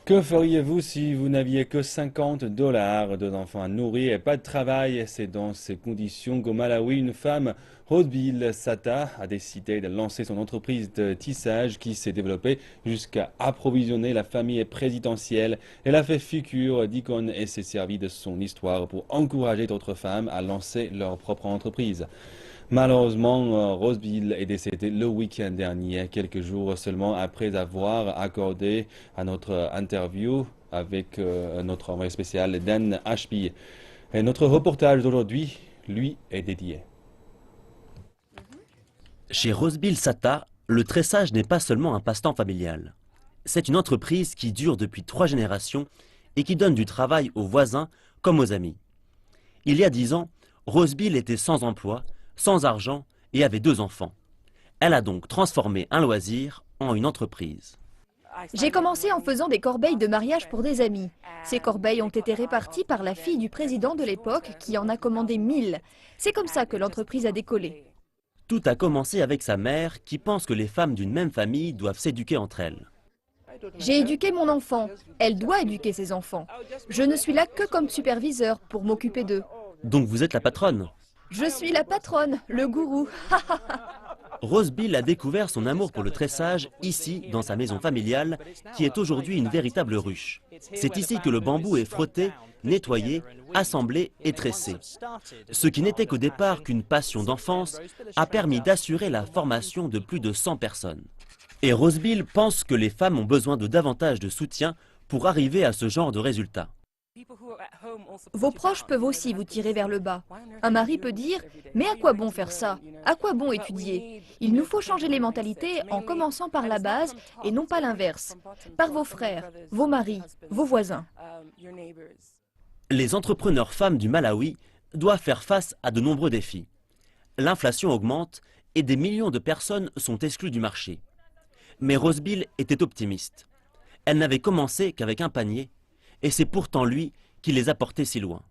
Que feriez-vous si vous n'aviez que 50 dollars, deux enfants à nourrir et pas de travail? C'est dans ces conditions qu'au Malawi, une femme, Rosebille Sata, a décidé de lancer son entreprise de tissage qui s'est développée jusqu'à approvisionner la famille présidentielle. Elle a fait figure d'icône et s'est servie de son histoire pour encourager d'autres femmes à lancer leur propre entreprise. Malheureusement, Roseville est décédé le week-end dernier, quelques jours seulement après avoir accordé à notre interview avec notre envoyé spécial Dan Ashby. Et notre reportage d'aujourd'hui, lui, est dédié. Chez Rosebille Sata, le tressage n'est pas seulement un passe-temps familial. C'est une entreprise qui dure depuis 3 générations et qui donne du travail aux voisins comme aux amis. Il y a 10 ans, Rosebille était sans emploi, sans argent et avait 2 enfants. Elle a donc transformé un loisir en une entreprise. J'ai commencé en faisant des corbeilles de mariage pour des amis. Ces corbeilles ont été réparties par la fille du président de l'époque qui en a commandé 1000. C'est comme ça que l'entreprise a décollé. Tout a commencé avec sa mère qui pense que les femmes d'une même famille doivent s'éduquer entre elles. J'ai éduqué mon enfant. Elle doit éduquer ses enfants. Je ne suis là que comme superviseur pour m'occuper d'eux. Donc vous êtes la patronne. Je suis la patronne, le gourou. Rosebille a découvert son amour pour le tressage ici, dans sa maison familiale, qui est aujourd'hui une véritable ruche. C'est ici que le bambou est frotté, nettoyé, assemblé et tressé. Ce qui n'était qu'au départ qu'une passion d'enfance a permis d'assurer la formation de plus de 100 personnes. Et Rosebille pense que les femmes ont besoin de davantage de soutien pour arriver à ce genre de résultats. Vos proches peuvent aussi vous tirer vers le bas. Un mari peut dire « Mais à quoi bon faire ça? À quoi bon étudier ?» Il nous faut changer les mentalités en commençant par la base et non pas l'inverse. Par vos frères, vos maris, vos voisins. Les entrepreneurs femmes du Malawi doivent faire face à de nombreux défis. L'inflation augmente et des millions de personnes sont exclues du marché. Mais Rosebille était optimiste. Elle n'avait commencé qu'avec un panier, et c'est pourtant lui qui les a portés si loin.